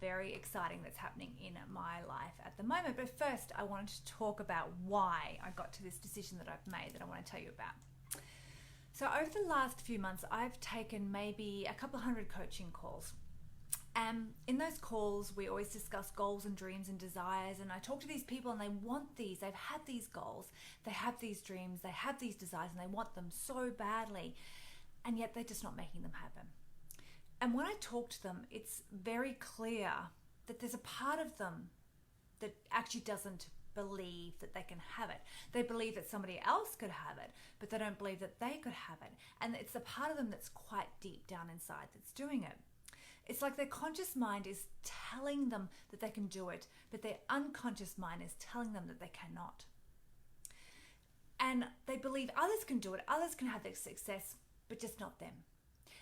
very exciting that's happening in my life at the moment. But first, I wanted to talk about why I got to this decision that I've made that I want to tell you about. So over the last few months, I've taken maybe a couple hundred coaching calls. And in those calls, we always discuss goals and dreams and desires. And I talk to these people and they want these. They've had these goals. They have these dreams. They have these desires and they want them so badly. And yet they're just not making them happen. And when I talk to them, it's very clear that there's a part of them that actually doesn't believe that they can have it. They believe that somebody else could have it, but they don't believe that they could have it. And it's the part of them that's quite deep down inside that's doing it. It's like their conscious mind is telling them that they can do it, but their unconscious mind is telling them that they cannot. And they believe others can do it, others can have their success, but just not them.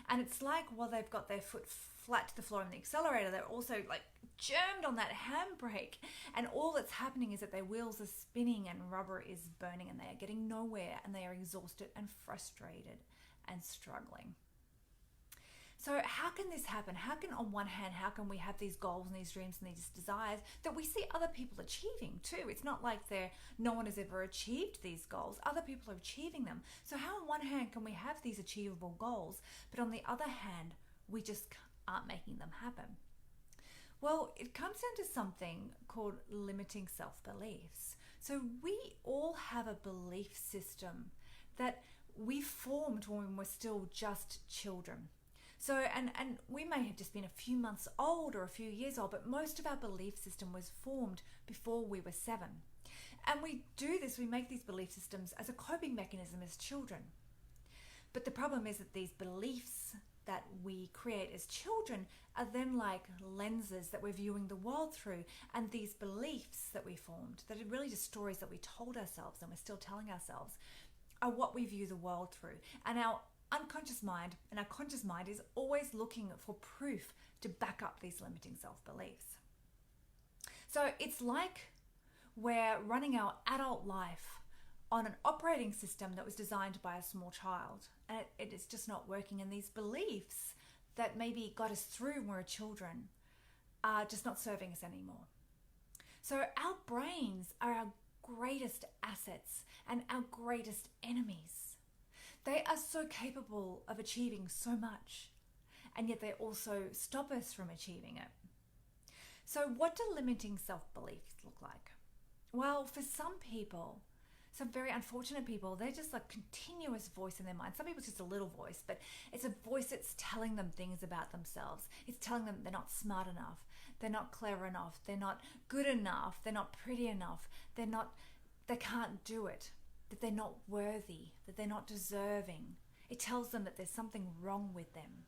And it's like while they've got their foot flat to the floor on the accelerator, they're also like jammed on that handbrake. And all that's happening is that their wheels are spinning and rubber is burning and they are getting nowhere and they are exhausted and frustrated and struggling. So how can this happen? How can, on one hand, how can we have these goals and these dreams and these desires that we see other people achieving too? It's not like no one has ever achieved these goals. Other people are achieving them. So how on one hand can we have these achievable goals, but on the other hand, we just aren't making them happen? Well, it comes down to something called limiting self-beliefs. So we all have a belief system that we formed when we were still just children. So, and we may have just been a few months old or a few years old, but most of our belief system was formed before we were 7. And we do this, we make these belief systems as a coping mechanism as children. But the problem is that these beliefs that we create as children are then like lenses that we're viewing the world through. And these beliefs that we formed, that are really just stories that we told ourselves and we're still telling ourselves, are what we view the world through. And our unconscious mind and our conscious mind is always looking for proof to back up these limiting self-beliefs. So it's like we're running our adult life on an operating system that was designed by a small child, and it is just not working. And these beliefs that maybe got us through when we were children are just not serving us anymore. So our brains are our greatest assets and our greatest enemies. They are so capable of achieving so much, and yet they also stop us from achieving it. So what do limiting self-beliefs look like? Well, for some people, some very unfortunate people, they're just a continuous voice in their mind. Some people it's just a little voice, but it's a voice that's telling them things about themselves. It's telling them they're not smart enough, they're not clever enough, they're not good enough, they're not pretty enough, they can't do it, that they're not worthy, that they're not deserving. It tells them that there's something wrong with them.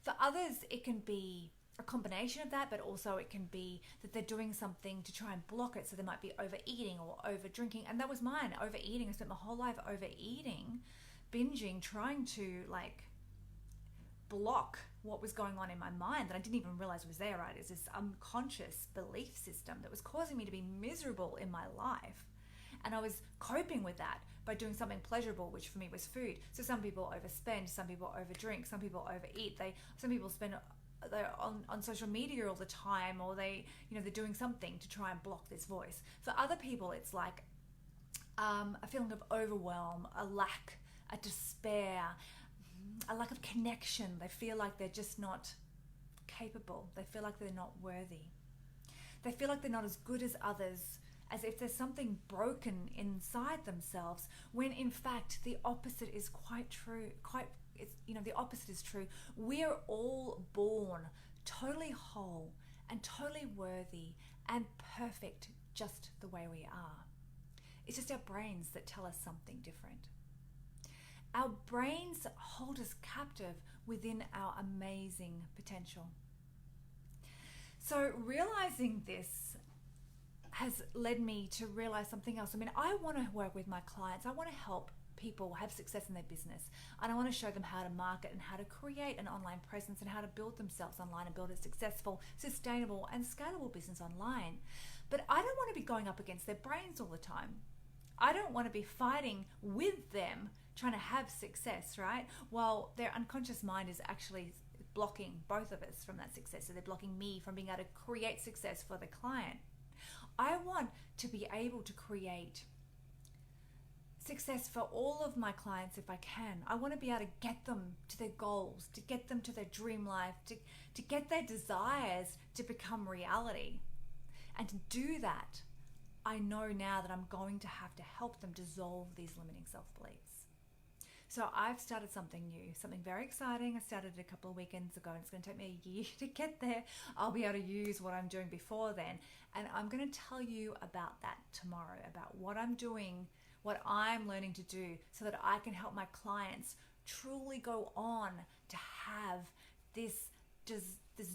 For others, it can be a combination of that, but also it can be that they're doing something to try and block it. So they might be overeating or over drinking. And that was mine, overeating. I spent my whole life overeating, binging, trying to block what was going on in my mind that I didn't even realize was there, right? It's this unconscious belief system that was causing me to be miserable in my life. And I was coping with that by doing something pleasurable, which for me was food. So some people overspend, some people overdrink, some people overeat. Some people they're on social media all the time, or they're doing something to try and block this voice. For other people, it's like a feeling of overwhelm, a lack, a despair, a lack of connection. They feel like they're just not capable. They feel like they're not worthy. They feel like they're not as good as others, as if there's something broken inside themselves, when in fact the opposite is quite true. The opposite is true. We're all born totally whole and totally worthy and perfect just the way we are. It's just our brains that tell us something different. Our brains hold us captive within our amazing potential. So realizing this has led me to realize something else. I want to work with my clients. I want to help people have success in their business. And I want to show them how to market and how to create an online presence and how to build themselves online and build a successful, sustainable, and scalable business online. But I don't want to be going up against their brains all the time. I don't want to be fighting with them trying to have success, right? While their unconscious mind is actually blocking both of us from that success. So they're blocking me from being able to create success for the client. I want to be able to create success for all of my clients if I can. I want to be able to get them to their goals, to get them to their dream life, to get their desires to become reality. And to do that, I know now that I'm going to have to help them dissolve these limiting self-beliefs. So I've started something new, something very exciting. I started it a couple of weekends ago, and it's going to take me a year to get there. I'll be able to use what I'm doing before then. And I'm going to tell you about that tomorrow, about what I'm doing, what I'm learning to do, so that I can help my clients truly go on to have this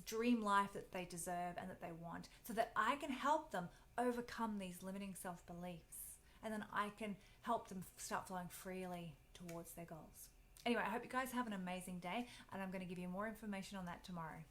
dream life that they deserve and that they want, so that I can help them overcome these limiting self-beliefs, and then I can help them start flowing freely towards their goals. Anyway, I hope you guys have an amazing day, and I'm going to give you more information on that tomorrow.